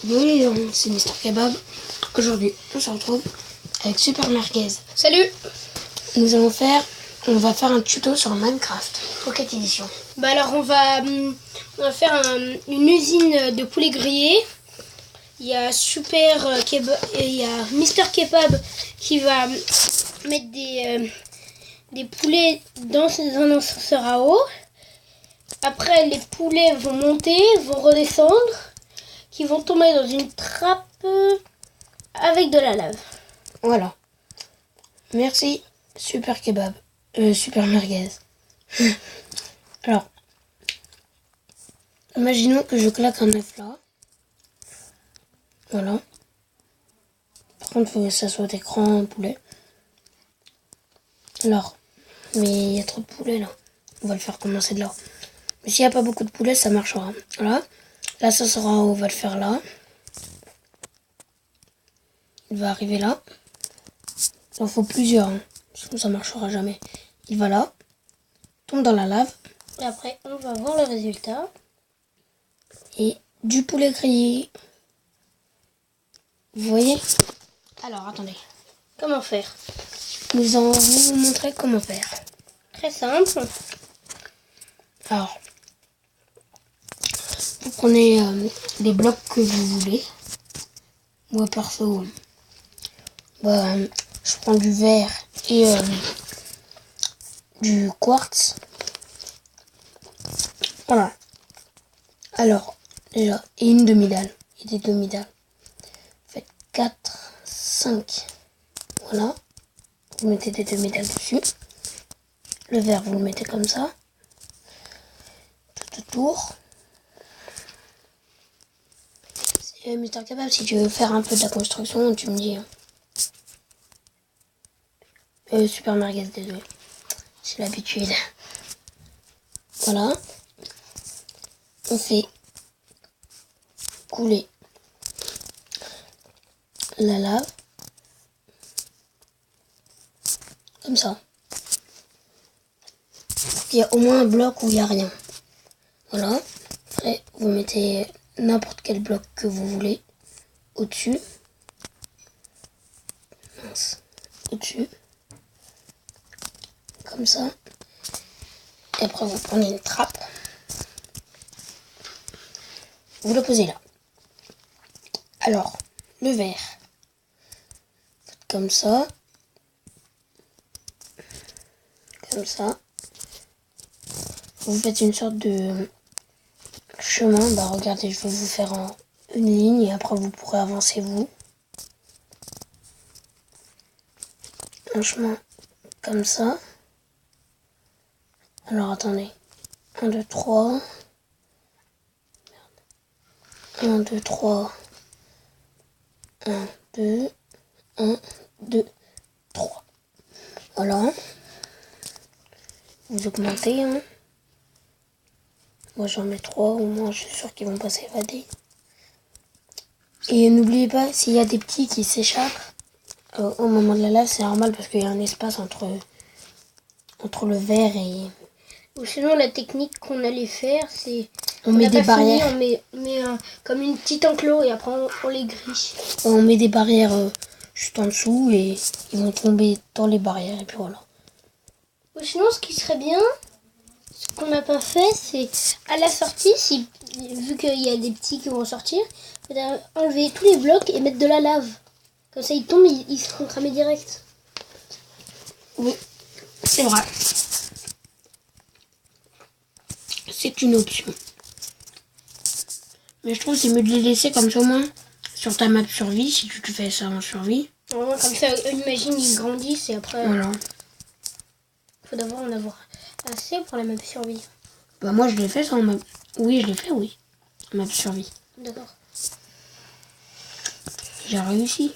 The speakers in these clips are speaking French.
Oui, c'est Mister Kebab. Aujourd'hui, on se retrouve avec Super Merguez. Salut! On va faire un tuto sur Minecraft, Pocket Edition. Alors on va faire une usine de poulet grillé. Il y a Super Kebab et il y a Mister Kebab qui va mettre des poulets dans un ascenseur à eau. Après les poulets vont monter, vont redescendre, qui vont tomber dans une trappe avec de la lave. Voilà. Merci, Super Kebab. Super Merguez. Alors, imaginons que je claque un œuf là. Voilà. Par contre, il faut que ça soit écran poulet. Alors, mais il y a trop de poulets là. On va le faire commencer de là. Mais s'il n'y a pas beaucoup de poulets, ça marchera. Voilà. Là, ça sera en haut. On va le faire là. Il va arriver là. Il en faut plusieurs. Sinon, ça marchera jamais. Il va là. Tombe dans la lave. Et après, on va voir le résultat. Et du poulet grillé. Vous voyez? Alors, attendez. Comment faire? Nous allons vous montrer comment faire. Très simple. Alors, vous prenez les blocs que vous voulez. Moi, perso, je prends du verre et du quartz. Voilà. Alors, déjà, et une demi-dalle. Et des demi-dalles. Faites 4, 5. Voilà. Vous mettez des demi-dalles dessus. Le verre, vous le mettez comme ça. Tout autour. Mister Kebab, si tu veux faire un peu de la construction, tu me dis. Super Merguez, désolé. C'est l'habitude. Voilà. On fait couler la lave. Comme ça. Il y a au moins un bloc où il n'y a rien. Voilà. Après, vous mettez n'importe quel bloc que vous voulez au-dessus. Au-dessus. Comme ça. Et après, vous prenez une trappe. Vous le posez là. Alors, le verre. Comme ça. Comme ça. Vous faites une sorte de chemin. Regardez, je vais vous faire une ligne et après vous pourrez avancer vous. Un chemin comme ça. Alors attendez. 1, 2, 3. 1, 2, 3. 1, 2. 1, 2, 3. Voilà. Vous augmentez. Moi j'en mets 3. Au moins je suis sûr qu'ils vont pas s'évader. Et n'oubliez pas, s'il y a des petits qui s'échappent au moment de la lave, c'est normal parce qu'il y a un espace entre le verre et... Ou sinon, la technique qu'on allait faire, c'est... On met des barrières. On met comme une petite enclos et après on les grille. On met des barrières juste en dessous et ils vont tomber dans les barrières et puis voilà. Ou sinon, ce qui serait bien, ce qu'on n'a pas fait, c'est à la sortie, vu qu'il y a des petits qui vont sortir, enlever tous les blocs et mettre de la lave. Comme ça, ils tombent, ils seront cramés direct. Oui, c'est vrai. C'est une option. Mais je trouve que c'est mieux de les laisser comme ça au moins sur ta map survie, si tu te fais ça en survie. Comme ça, imagine, ils grandissent et après, Voilà. faut d'abord en avoir assez pour la map survie. Moi je l'ai fait ça en map... Oui, je l'ai fait, oui. En map survie. D'accord. J'ai réussi.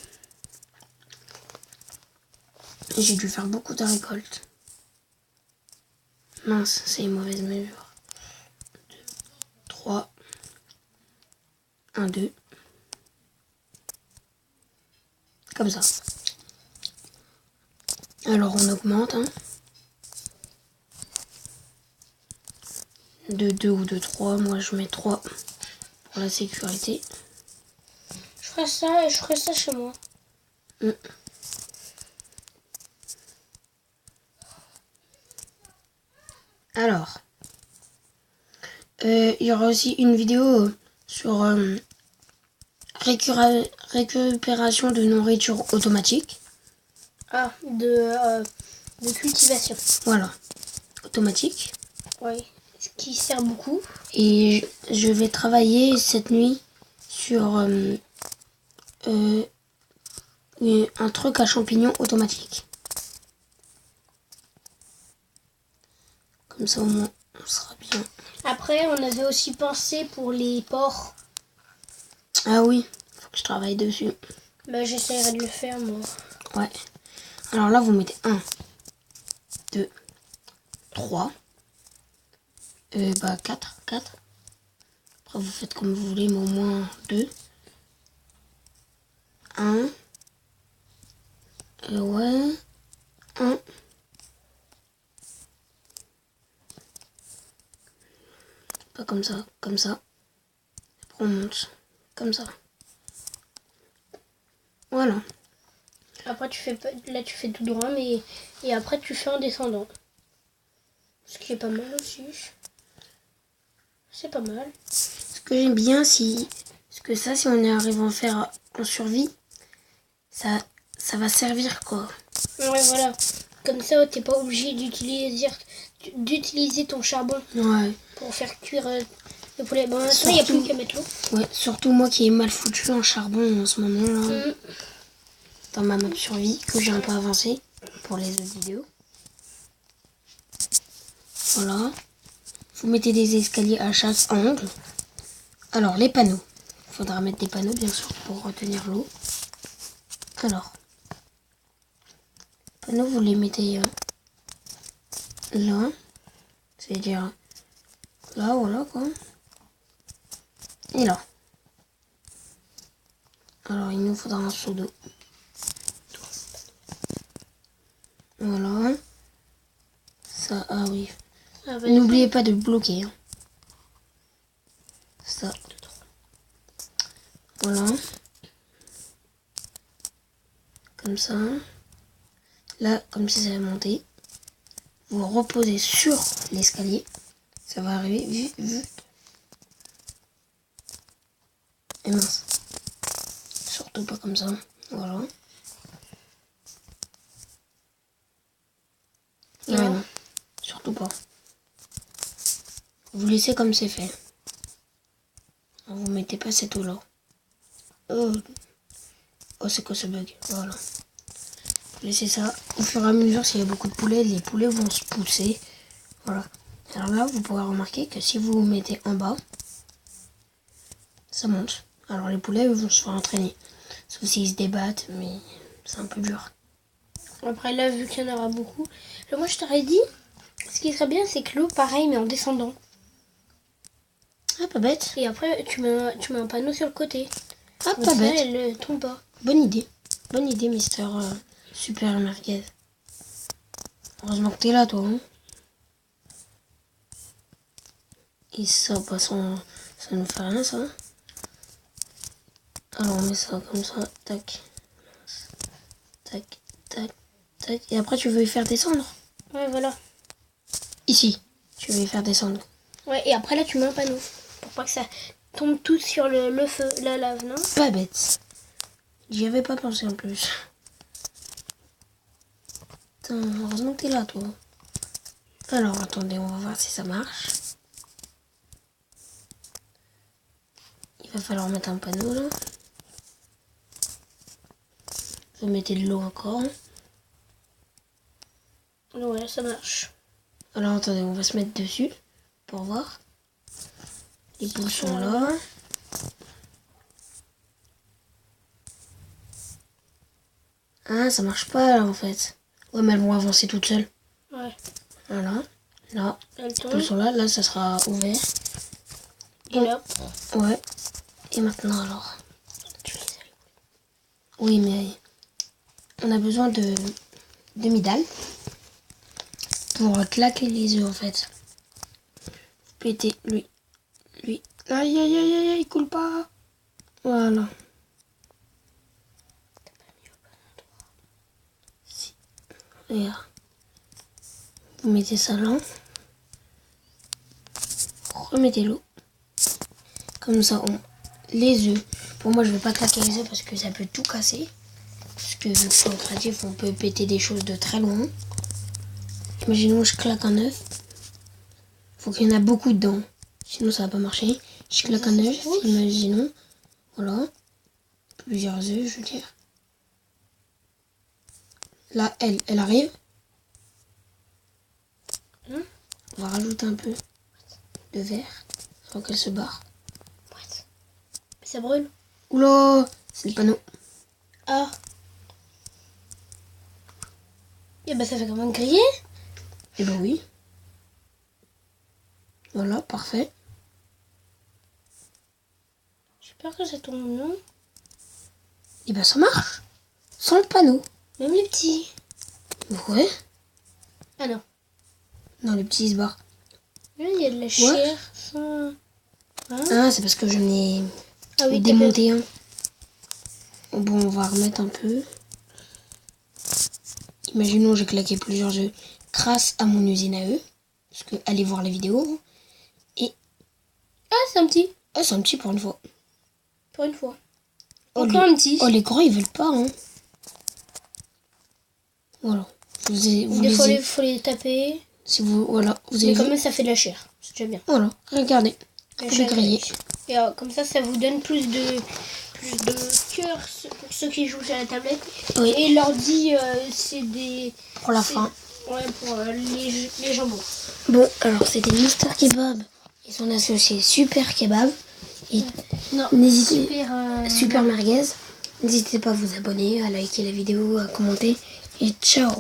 J'ai dû faire beaucoup de récoltes. Mince, c'est une mauvaise mesure. 2, 3. 1, 2. Comme ça. Alors on augmente. De 2 ou de 3. Moi je mets 3 pour la sécurité. ferai ça et je ferai ça chez moi. Mm. Alors, il y aura aussi une vidéo sur récupération de nourriture automatique. Ah, de cultivation. Voilà, automatique. Oui, ce qui sert beaucoup. Et je vais travailler cette nuit sur un truc à champignons automatique. Comme ça au moins on sera bien. Après, on avait aussi pensé pour les porcs. Ah oui, faut que je travaille dessus. Bah, j'essaierai de le faire, moi. Ouais. Alors là, vous mettez 1, 2, 3, 4. Après, vous faites comme vous voulez, mais au moins 2. 1. Ouais. 1. Pas comme ça, comme ça. Après, on monte. Comme ça. Voilà. Après, là, tu fais tout droit, mais... Et après, tu fais en descendant. Ce qui est pas mal aussi. C'est pas mal. Ce que j'aime bien, parce que ça, si on est arrivé à en faire en survie, ça va servir, quoi. Ouais, voilà. Comme ça, t'es pas obligé d'utiliser ton charbon Ouais. pour faire cuire le poulet. Bon, maintenant, il n'y a plus qu'à mettre l'eau. Ouais, surtout moi qui est mal foutu en charbon en ce moment-là. Mm. Dans ma map survie, que j'ai un peu avancé pour les autres vidéos. Voilà. Vous mettez des escaliers à chaque angle. Alors, les panneaux. Il faudra mettre des panneaux, bien sûr, pour retenir l'eau. Alors, les panneaux, vous les mettez là. C'est-à-dire là, voilà, quoi. Et là. Alors, il nous faudra un seau d'eau. Voilà. Ça, ah oui. Ah, bah, N'oubliez pas de bloquer. Hein. Ça. Voilà. Comme ça. Là, comme si ça allait monter. Vous reposez sur l'escalier. Ça va arriver. Vite. Et mince. Surtout pas comme ça. Voilà. Et Ouais, non. Surtout pas. Vous laissez comme c'est fait. Vous mettez pas cette eau là. Oh, c'est quoi ce bug? Voilà. Vous laissez ça. Au fur et à mesure, s'il y a beaucoup de poulets, les poulets vont se pousser. Voilà. Alors là, vous pourrez remarquer que si vous vous mettez en bas, ça monte. Alors les poulets, eux, vont se faire entraîner. Sauf s'ils se débattent, mais c'est un peu dur. Après, là, vu qu'il y en aura beaucoup. Là, moi, je t'aurais dit, ce qui serait bien, c'est que l'eau, pareil, mais en descendant. Ah, pas bête. Et après, tu mets un panneau sur le côté. Ah, Comme pas ça, bête. elle tombe pas. Bonne idée. Bonne idée, Mister Super Merguez. Heureusement que t'es là, toi. Hein. Et ça, bah, ça ne fait rien, ça. Alors, on met ça comme ça. Tac. Tac, tac, tac. Et après, tu veux y faire descendre. Ouais, voilà. Ici. Tu veux y faire descendre. Ouais, et après, là, tu mets un panneau. Pour pas que ça tombe tout sur le feu, la lave, non? Pas bête. J'y avais pas pensé en plus. Putain, heureusement que t'es là, toi. Alors, attendez, on va voir si ça marche. Il va falloir mettre un panneau, là. Vous mettez de l'eau encore. Ouais, ça marche. Alors, attendez, on va se mettre dessus pour voir. Les poules sont là. Ah, ça marche pas, là, en fait. Ouais, mais elles vont avancer toutes seules. Ouais. Voilà. Là, Elle les tombe. poules sont là. Là, ça sera ouvert. Et là, Ouais. Et maintenant, alors. Oui, mais on a besoin de demi-dalle pour claquer les œufs, en fait. Péter, lui. Aïe, aïe, aïe, aïe, il coule pas. Voilà. Regarde. Vous mettez ça là. Remettez l'eau. Comme ça, les œufs. Pour moi, je vais pas claquer les œufs parce que ça peut tout casser. Parce que vu que c'est créatif, on peut péter des choses de très loin. Imaginons je claque un œuf. Faut qu'il y en a beaucoup dedans. Sinon, ça va pas marcher. Je claque un œuf. Imaginons. Voilà. Plusieurs œufs, je veux dire. Là, elle arrive. On va rajouter un peu de verre avant qu'elle se barre. Ça brûle. Oula, c'est le panneau. Ah. Et bah ça fait comment griller? Eh ben oui. Voilà, parfait. J'espère que ça tombe non. Et ben ça marche. Sans le panneau. Même les petits. Ouais. Ah non. Non, les petits ils se barrent. Là, il y a de la chair. Ah, c'est parce que j'en ai Ah oui, démonté un. Bon, on va remettre un peu. Imaginons j'ai claqué plusieurs œufs grâce à mon usine à œufs. Parce que allez voir la vidéo. Et Ah, c'est un petit. ah, c'est un petit pour une fois. Pour une fois. Oh, Encore un petit. Oh, les grands ils veulent pas. Hein. Voilà. Des fois, il faut les taper. Si vous, voilà, vous Mais avez quand vu. même, ça fait de la chair. C'est déjà bien. Voilà, regardez. La Vous chair, les grillez. Et comme ça vous donne plus de cœur pour ceux qui jouent sur la tablette. Oui. Et l'ordi, c'est des... Pour la fin. Ouais, pour les jambons. Bon, alors c'était Mister Kebab et son associé Super Kebab. Et Non, n'hésitez super Merguez. N'hésitez pas à vous abonner, à liker la vidéo, à commenter. Et ciao.